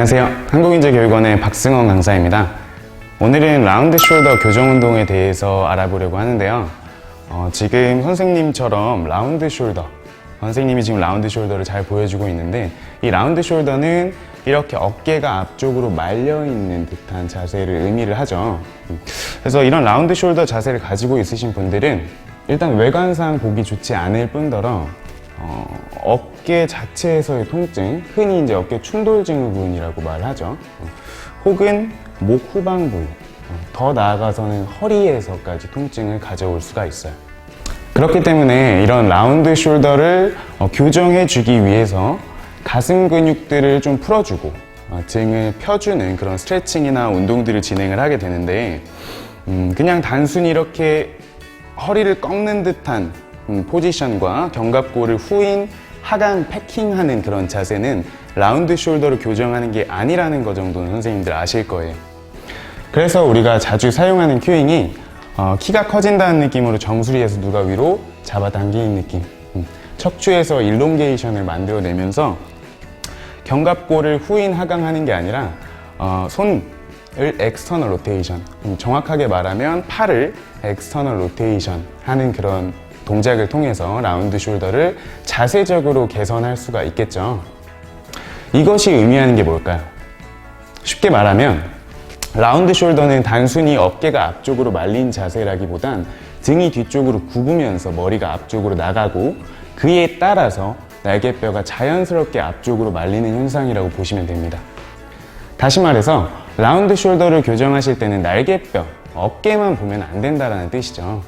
안녕하세요. 한국인재교육원의 박승원 강사입니다. 오늘은 라운드 숄더 교정 운동에 대해서 알아보려고 하는데요. 지금 선생님처럼 라운드 숄더, 선생님이 지금 라운드 숄더를 잘 보여주고 있는데, 이 라운드 숄더는 이렇게 어깨가 앞쪽으로 말려 있는 듯한 자세를 의미를 하죠. 그래서 이런 라운드 숄더 자세를 가지고 있으신 분들은 일단 외관상 보기 좋지 않을 뿐더러 어깨 자체에서의 통증, 흔히 이제 어깨 충돌 증후군이라고 말하죠. 혹은 목 후방 부위, 더 나아가서는 허리에서까지 통증을 가져올 수가 있어요. 그렇기 때문에 이런 라운드 숄더를 교정해 주기 위해서 가슴 근육들을 좀 풀어주고 등을 펴주는 그런 스트레칭이나 운동들을 진행을 하게 되는데, 그냥 단순히 이렇게 허리를 꺾는 듯한 포지션과 견갑골을 후인 하강 패킹하는 그런 자세는 라운드 숄더를 교정하는 게 아니라는 거 정도는 선생님들 아실 거예요. 그래서 우리가 자주 사용하는 큐잉이 키가 커진다는 느낌으로 정수리에서 누가 위로 잡아당기는 느낌, 척추에서 일롱게이션을 만들어내면서 견갑골을 후인 하강하는 게 아니라 손을 엑스터널 로테이션, 정확하게 말하면 팔을 엑스터널 로테이션 하는 그런 동작을 통해서 라운드 숄더를 자세적으로 개선할 수가 있겠죠. 이것이 의미하는 게 뭘까요? 쉽게 말하면 라운드 숄더는 단순히 어깨가 앞쪽으로 말린 자세라기보단 등이 뒤쪽으로 굽으면서 머리가 앞쪽으로 나가고, 그에 따라서 날개뼈가 자연스럽게 앞쪽으로 말리는 현상이라고 보시면 됩니다. 다시 말해서 라운드 숄더를 교정하실 때는 날개뼈, 어깨만 보면 안 된다는 뜻이죠.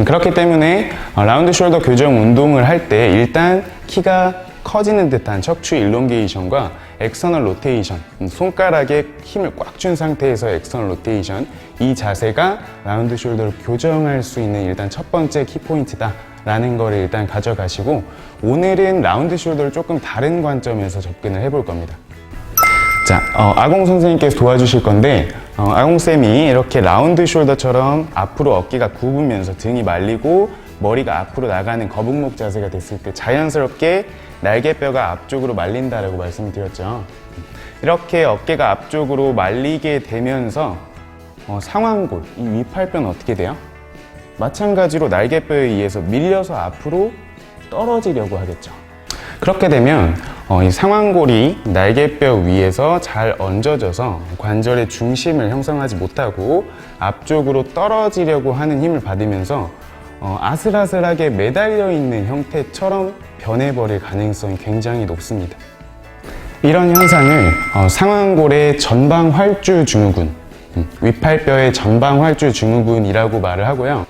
그렇기 때문에 라운드 숄더 교정 운동을 할 때 일단 키가 커지는 듯한 척추 일롱게이션과 엑스터널 로테이션, 손가락에 힘을 꽉 준 상태에서 엑스터널 로테이션, 이 자세가 라운드 숄더를 교정할 수 있는 일단 첫 번째 키포인트다 라는 거를 일단 가져가시고, 오늘은 라운드 숄더를 조금 다른 관점에서 접근을 해볼 겁니다. 자, 아공 선생님께서 도와주실 건데, 아공쌤이 이렇게 라운드 숄더처럼 앞으로 어깨가 굽으면서 등이 말리고 머리가 앞으로 나가는 거북목 자세가 됐을 때 자연스럽게 날개뼈가 앞쪽으로 말린다라고 말씀을 드렸죠. 이렇게 어깨가 앞쪽으로 말리게 되면서 상완골, 이 윗팔뼈는 어떻게 돼요? 마찬가지로 날개뼈에 의해서 밀려서 앞으로 떨어지려고 하겠죠. 그렇게 되면 이 상완골이 날개뼈 위에서 잘 얹어져서 관절의 중심을 형성하지 못하고 앞쪽으로 떨어지려고 하는 힘을 받으면서 아슬아슬하게 매달려 있는 형태처럼 변해버릴 가능성이 굉장히 높습니다. 이런 현상을 상완골의 전방 활주 증후군, 윗팔뼈의 전방 활주 증후군이라고 말을 하고요.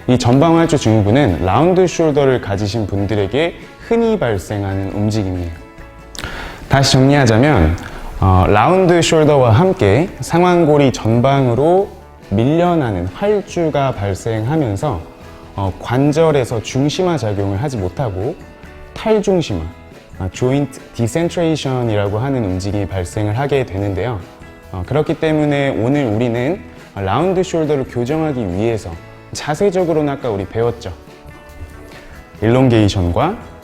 이 전방 활주 증후군은 라운드 숄더를 가지신 분들에게 흔히 발생하는 움직임이에요. 다시 정리하자면 라운드 숄더와 함께 상완골이 전방으로 밀려나는 활주가 발생하면서 관절에서 중심화 작용을 하지 못하고 탈중심화, 조인트 디센트레이션이라고 하는 움직임이 발생을 하게 되는데요. 그렇기 때문에 오늘 우리는 라운드 숄더를 교정하기 위해서 자세적으로는 아까 우리 배웠죠. 일롱게이션과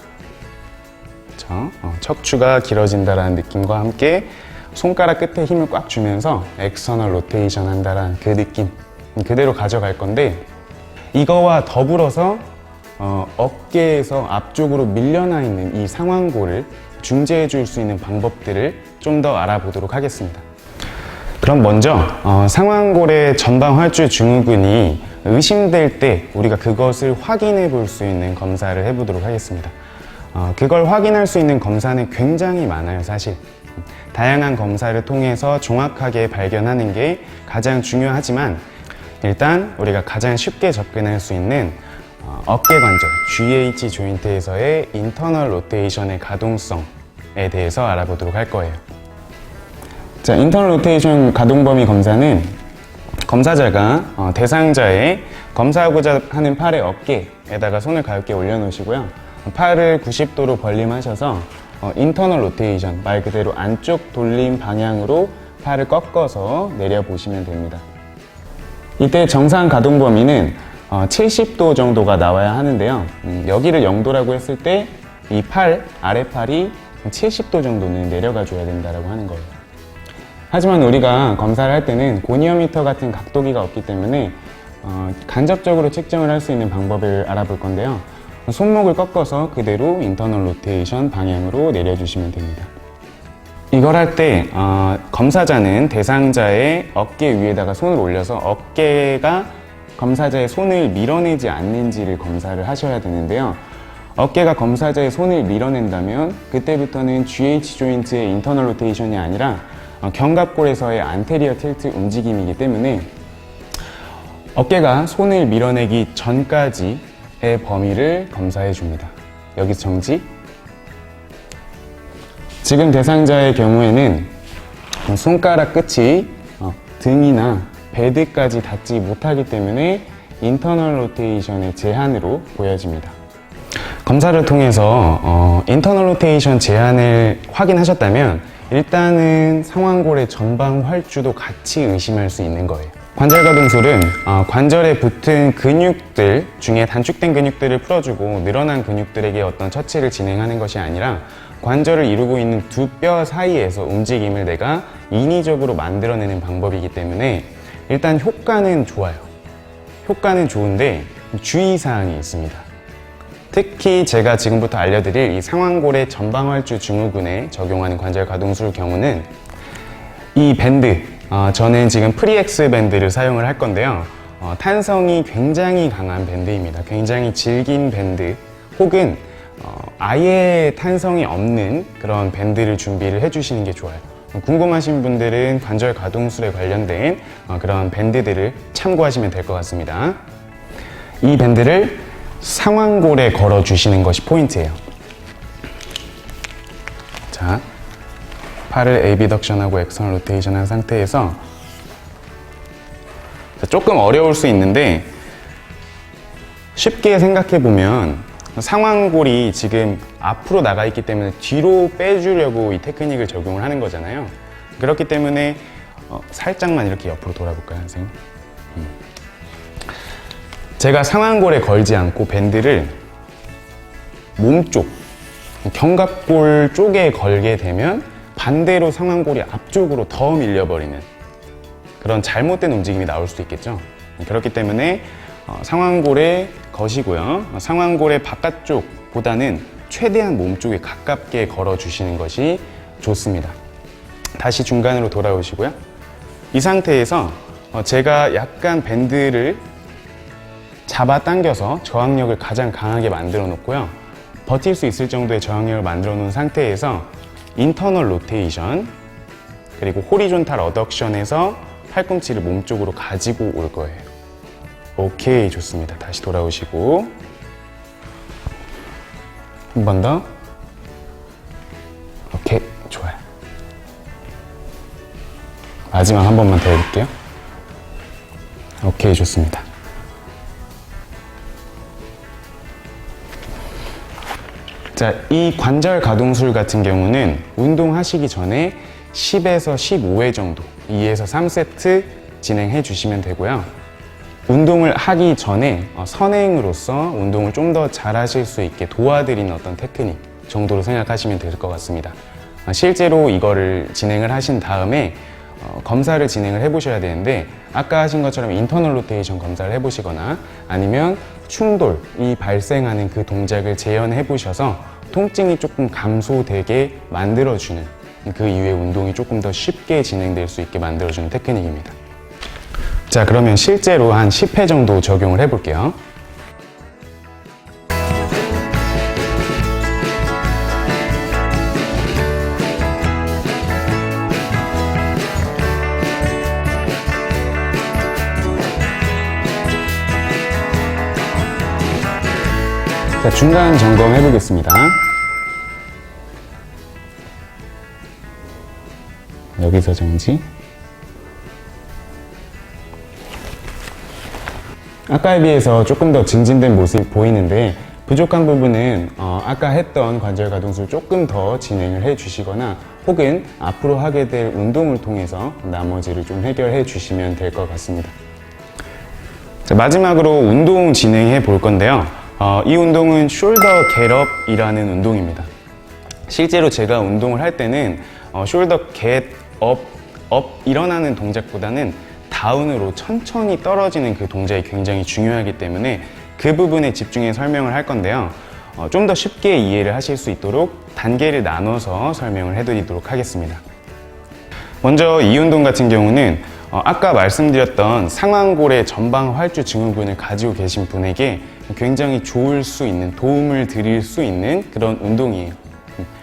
척추가 길어진다는 느낌과 함께 손가락 끝에 힘을 꽉 주면서 엑스터널 로테이션 한다는 그 느낌 그대로 가져갈 건데, 이거와 더불어서 어깨에서 앞쪽으로 밀려나 있는 이 상완골을 중재해 줄 수 있는 방법들을 좀 더 알아보도록 하겠습니다. 그럼 먼저 상완골의 전방 활주 증후군이 의심될 때 우리가 그것을 확인해 볼 수 있는 검사를 해보도록 하겠습니다. 그걸 확인할 수 있는 검사는 굉장히 많아요, 사실. 다양한 검사를 통해서 정확하게 발견하는 게 가장 중요하지만, 일단 우리가 가장 쉽게 접근할 수 있는 어깨 관절, GH 조인트에서의 인터널 로테이션의 가동성에 대해서 알아보도록 할 거예요. 자, 인터널 로테이션 가동 범위 검사는 검사자가 대상자의 검사하고자 하는 팔의 어깨에다가 손을 가볍게 올려놓으시고요. 팔을 90도로 벌림하셔서 인터널 로테이션, 말 그대로 안쪽 돌림 방향으로 팔을 꺾어서 내려보시면 됩니다. 이때 정상 가동 범위는 70도 정도가 나와야 하는데요. 여기를 0도라고 했을 때 이 팔, 아래팔이 70도 정도는 내려가 줘야 된다고 하는 거예요. 하지만 우리가 검사를 할 때는 고니어미터 같은 각도기가 없기 때문에 간접적으로 측정을 할 수 있는 방법을 알아볼 건데요. 손목을 꺾어서 그대로 인터널 로테이션 방향으로 내려주시면 됩니다. 이걸 할 때 검사자는 대상자의 어깨 위에다가 손을 올려서 어깨가 검사자의 손을 밀어내지 않는지를 검사를 하셔야 되는데요. 어깨가 검사자의 손을 밀어낸다면 그때부터는 GH 조인트의 인터널 로테이션이 아니라 견갑골에서의 안테리어 틸트 움직임이기 때문에 어깨가 손을 밀어내기 전까지의 범위를 검사해 줍니다. 여기서 정지. 지금 대상자의 경우에는 손가락 끝이 등이나 베드까지 닿지 못하기 때문에 인터널 로테이션의 제한으로 보여집니다. 검사를 통해서 인터널 로테이션 제한을 확인하셨다면 일단은 상완골의 전방 활주도 같이 의심할 수 있는 거예요. 관절가동술은 관절에 붙은 근육들 중에 단축된 근육들을 풀어주고 늘어난 근육들에게 어떤 처치를 진행하는 것이 아니라 관절을 이루고 있는 두 뼈 사이에서 움직임을 내가 인위적으로 만들어내는 방법이기 때문에 일단 효과는 좋아요. 효과는 좋은데 주의사항이 있습니다. 특히 제가 지금부터 알려드릴 이 상완골의 전방활주 증후군에 적용하는 관절가동술 경우는 이 밴드, 저는 지금 프리엑스 밴드를 사용을 할 건데요. 탄성이 굉장히 강한 밴드입니다. 굉장히 질긴 밴드 혹은 아예 탄성이 없는 그런 밴드를 준비를 해주시는 게 좋아요. 궁금하신 분들은 관절 가동술에 관련된 그런 밴드들을 참고하시면 될 것 같습니다. 이 밴드를 상완골에 걸어 주시는 것이 포인트예요. 자, 팔을 에이비덕션하고 엑스터널 로테이션 한 상태에서 조금 어려울 수 있는데 쉽게 생각해 보면 상완골이 지금 앞으로 나가 있기 때문에 뒤로 빼주려고 이 테크닉을 적용을 하는 거잖아요. 그렇기 때문에 살짝만 이렇게 옆으로 돌아볼까요, 선생님? 제가 상완골에 걸지 않고 밴드를 몸쪽, 견갑골 쪽에 걸게 되면 반대로 상완골이 앞쪽으로 더 밀려버리는 그런 잘못된 움직임이 나올 수도 있겠죠. 그렇기 때문에 상완골에 거시고요. 상완골의 바깥쪽보다는 최대한 몸쪽에 가깝게 걸어주시는 것이 좋습니다. 다시 중간으로 돌아오시고요. 이 상태에서 제가 약간 밴드를 잡아당겨서 저항력을 가장 강하게 만들어 놓고요. 버틸 수 있을 정도의 저항력을 만들어 놓은 상태에서 인터널 로테이션 그리고 호리존탈 어덕션에서 팔꿈치를 몸쪽으로 가지고 올 거예요. 오케이, 좋습니다. 다시 돌아오시고 한 번 더. 오케이, 좋아요. 마지막 한 번만 더 해볼게요. 오케이, 좋습니다. 자, 이 관절 가동술 같은 경우는 운동하시기 전에 10에서 15회 정도, 2에서 3세트 진행해 주시면 되고요. 운동을 하기 전에 선행으로서 운동을 좀 더 잘하실 수 있게 도와드리는 어떤 테크닉 정도로 생각하시면 될 것 같습니다. 실제로 이거를 진행을 하신 다음에 검사를 진행을 해보셔야 되는데 아까 하신 것처럼 인터널 로테이션 검사를 해보시거나 아니면 충돌이 발생하는 그 동작을 재현해 보셔서 통증이 조금 감소되게 만들어주는 그 이후에 운동이 조금 더 쉽게 진행될 수 있게 만들어주는 테크닉입니다. 자, 그러면 실제로 한 10회 정도 적용을 해볼게요. 자, 중간 점검 해보겠습니다. 여기서 정지. 아까에 비해서 조금 더 증진된 모습이 보이는데 부족한 부분은 아까 했던 관절 가동술 조금 더 진행을 해 주시거나 혹은 앞으로 하게 될 운동을 통해서 나머지를 좀 해결해 주시면 될 것 같습니다. 자, 마지막으로 운동 진행해 볼 건데요. 이 운동은 숄더 겟업이라는 운동입니다. 실제로 제가 운동을 할 때는 숄더 겟업 업 일어나는 동작보다는 다운으로 천천히 떨어지는 그 동작이 굉장히 중요하기 때문에 그 부분에 집중해 설명을 할 건데요. 좀 더 쉽게 이해를 하실 수 있도록 단계를 나눠서 설명을 해드리도록 하겠습니다. 먼저 이 운동 같은 경우는 아까 말씀드렸던 상완골의 전방 활주 증후군을 가지고 계신 분에게 굉장히 좋을 수 있는, 도움을 드릴 수 있는 그런 운동이에요.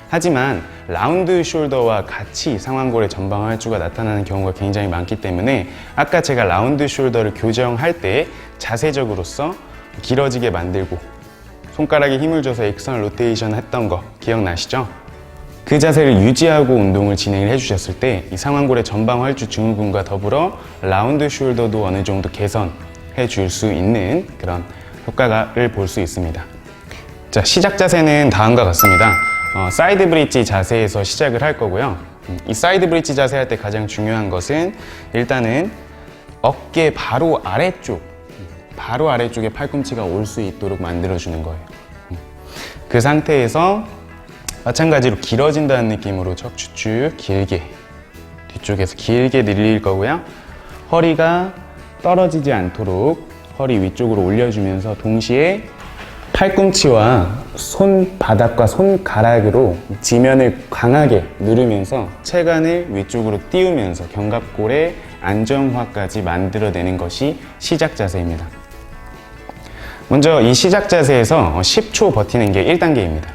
하지만 라운드 숄더와 같이 상완골의 전방 활주가 나타나는 경우가 굉장히 많기 때문에 아까 제가 라운드 숄더를 교정할 때 자세적으로서 길어지게 만들고 손가락에 힘을 줘서 익스터널 로테이션 했던 거 기억나시죠? 그 자세를 유지하고 운동을 진행을 해주셨을 때 이 상완골의 전방 활주 증후군과 더불어 라운드 숄더도 어느 정도 개선해 줄 수 있는 그런 효과를 볼 수 있습니다. 자, 시작 자세는 다음과 같습니다. 사이드 브릿지 자세에서 시작을 할 거고요. 이 사이드 브릿지 자세 할 때 가장 중요한 것은 일단은 어깨 바로 아래쪽에 팔꿈치가 올 수 있도록 만들어주는 거예요. 그 상태에서 마찬가지로 길어진다는 느낌으로 척추 쭉 길게 뒤쪽에서 길게 늘릴 거고요. 허리가 떨어지지 않도록 허리 위쪽으로 올려주면서 동시에 팔꿈치와 손바닥과 손가락으로 지면을 강하게 누르면서 체간을 위쪽으로 띄우면서 견갑골의 안정화까지 만들어내는 것이 시작 자세입니다. 먼저 이 시작 자세에서 10초 버티는 게 1단계입니다.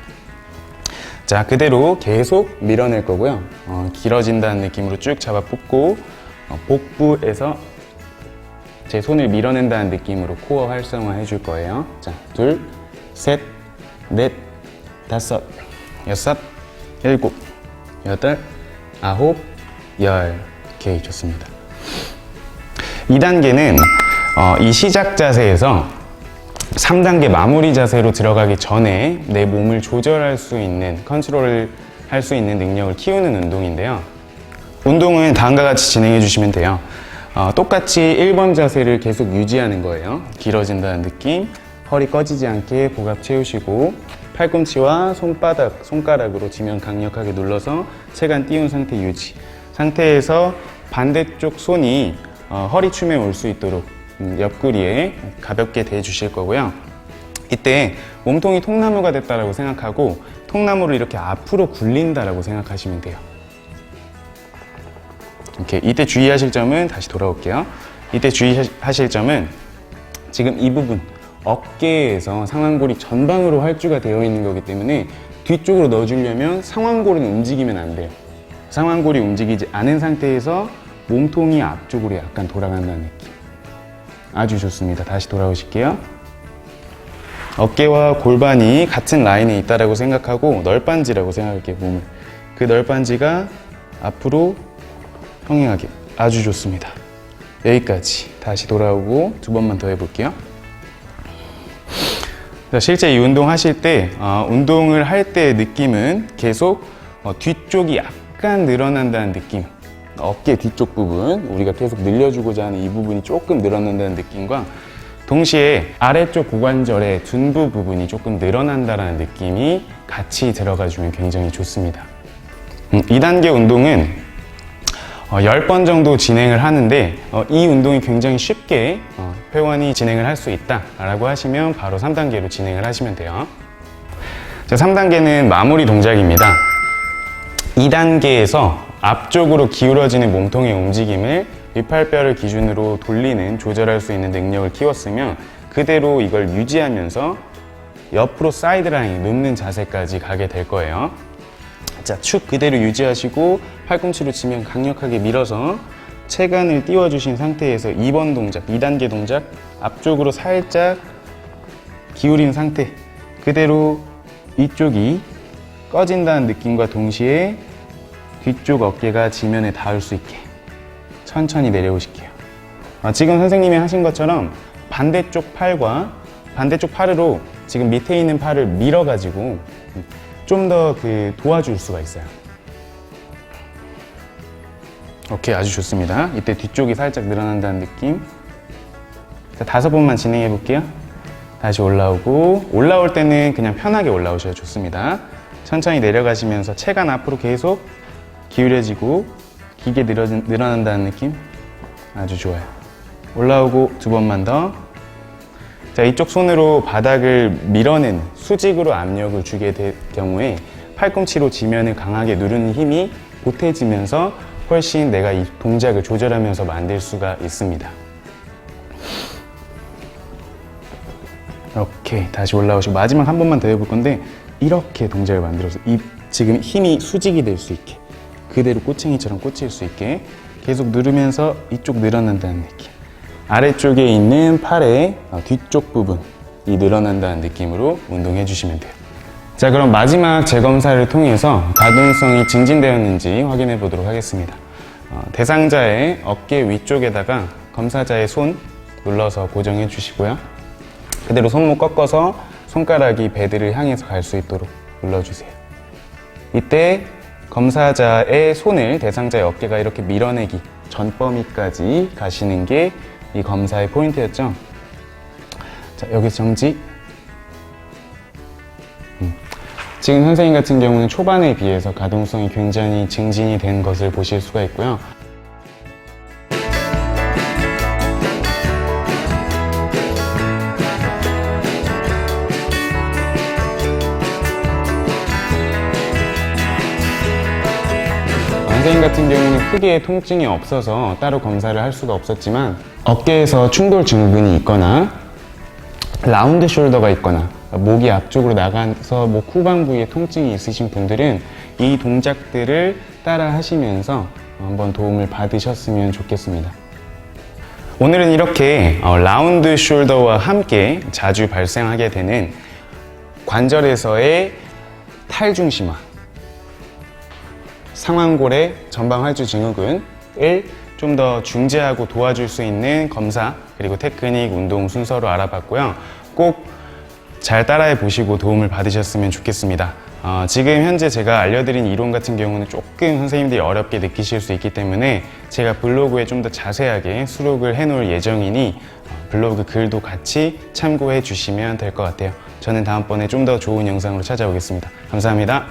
자, 그대로 계속 밀어낼 거고요. 길어진다는 느낌으로 쭉 잡아 뽑고 복부에서 제 손을 밀어낸다는 느낌으로 코어 활성화 해줄 거예요. 자, 둘, 셋, 넷, 다섯, 여섯, 일곱, 여덟, 아홉, 열. 오케이, 좋습니다. 2단계는 이 시작 자세에서 3단계 마무리 자세로 들어가기 전에 내 몸을 조절할 수 있는, 컨트롤을 할 수 있는 능력을 키우는 운동인데요. 운동은 다음과 같이 진행해 주시면 돼요. 똑같이 1번 자세를 계속 유지하는 거예요. 길어진다는 느낌, 허리 꺼지지 않게 복압 채우시고 팔꿈치와 손가락으로 지면 강력하게 눌러서 체간 띄운 상태 유지. 상태에서 반대쪽 손이 허리춤에 올 수 있도록 옆구리에 가볍게 대주실 거고요. 이때 몸통이 통나무가 됐다라고 생각하고 통나무를 이렇게 앞으로 굴린다라고 생각하시면 돼요. 이렇게 이때 주의하실 점은 다시 돌아올게요. 이때 주의하실 점은 지금 이 부분 어깨에서 상완골이 전방으로 활주가 되어 있는 거기 때문에 뒤쪽으로 넣어주려면 상완골은 움직이면 안 돼요. 상완골이 움직이지 않은 상태에서 몸통이 앞쪽으로 약간 돌아간다는 느낌. 아주 좋습니다. 다시 돌아오실게요. 어깨와 골반이 같은 라인에 있다라고 생각하고 널빤지라고 생각할게요, 몸을. 그 널빤지가 앞으로 평행하게. 아주 좋습니다. 여기까지. 다시 돌아오고 두 번만 더 해볼게요. 자, 실제 이 운동 하실 때, 운동을 할 때의 느낌은 계속 뒤쪽이 약간 늘어난다는 느낌. 어깨 뒤쪽 부분, 우리가 계속 늘려주고자 하는 이 부분이 조금 늘어난다는 느낌과 동시에 아래쪽 고관절의 둔부 부분이 조금 늘어난다는 느낌이 같이 들어가주면 굉장히 좋습니다. 2단계 운동은 10번 정도 진행을 하는데 이 운동이 굉장히 쉽게 회원이 진행을 할 수 있다라고 하시면 바로 3단계로 진행을 하시면 돼요. 자, 3단계는 마무리 동작입니다. 2단계에서 앞쪽으로 기울어지는 몸통의 움직임을 윗팔뼈를 기준으로 돌리는, 조절할 수 있는 능력을 키웠으면 그대로 이걸 유지하면서 옆으로 사이드라인, 눕는 자세까지 가게 될 거예요. 자, 축 그대로 유지하시고 팔꿈치로 지면 강력하게 밀어서 체간을 띄워주신 상태에서 2번 동작, 2단계 동작 앞쪽으로 살짝 기울인 상태 그대로 위쪽이 꺼진다는 느낌과 동시에 뒤쪽 어깨가 지면에 닿을 수 있게 천천히 내려오실게요. 지금 선생님이 하신 것처럼 반대쪽 팔으로 지금 밑에 있는 팔을 밀어가지고 좀 더 도와줄 수가 있어요. 오케이, 아주 좋습니다. 이때 뒤쪽이 살짝 늘어난다는 느낌. 자, 5번만 진행해 볼게요. 다시 올라오고, 올라올 때는 그냥 편하게 올라오셔도 좋습니다. 천천히 내려가시면서 체간 앞으로 계속 기울여지고 기계 늘어난다는 느낌? 아주 좋아요. 올라오고 두 번만 더. 자, 이쪽 손으로 바닥을 밀어내는 수직으로 압력을 주게 될 경우에 팔꿈치로 지면을 강하게 누르는 힘이 보태지면서 훨씬 내가 이 동작을 조절하면서 만들 수가 있습니다. 이렇게 다시 올라오시고 마지막 한 번만 더 해볼 건데 이렇게 동작을 만들어서 지금 힘이 수직이 될 수 있게 그대로 꼬챙이처럼 꽂힐 수 있게 계속 누르면서 이쪽 늘어난다는 느낌. 아래쪽에 있는 팔의 뒤쪽 부분 이 늘어난다는 느낌으로 운동해 주시면 돼요. 자, 그럼 마지막 재검사를 통해서 가동성이 증진되었는지 확인해 보도록 하겠습니다. 대상자의 어깨 위쪽에다가 검사자의 손 눌러서 고정해 주시고요. 그대로 손목 꺾어서 손가락이 베드를 향해서 갈 수 있도록 눌러주세요. 이때 검사자의 손을 대상자의 어깨가 이렇게 밀어내기 전범위까지 가시는 게 이 검사의 포인트였죠. 자, 여기서 정지. 지금 선생님 같은 경우는 초반에 비해서 가동성이 굉장히 증진이 된 것을 보실 수가 있고요. 선생님 같은 경우는 크게 통증이 없어서 따로 검사를 할 수가 없었지만 어깨에서 충돌 증후군이 있거나 라운드 숄더가 있거나 목이 앞쪽으로 나가서 목 후방 부위에 통증이 있으신 분들은 이 동작들을 따라 하시면서 한번 도움을 받으셨으면 좋겠습니다. 오늘은 이렇게 라운드 숄더와 함께 자주 발생하게 되는 관절에서의 탈중심화, 상완골의 전방활주 증후군을 좀 더 중재하고 도와줄 수 있는 검사 그리고 테크닉, 운동 순서로 알아봤고요. 꼭 잘 따라해 보시고 도움을 받으셨으면 좋겠습니다. 지금 현재 제가 알려드린 이론 같은 경우는 조금 선생님들이 어렵게 느끼실 수 있기 때문에 제가 블로그에 좀 더 자세하게 수록을 해 놓을 예정이니 블로그 글도 같이 참고해 주시면 될 것 같아요. 저는 다음번에 좀 더 좋은 영상으로 찾아오겠습니다. 감사합니다.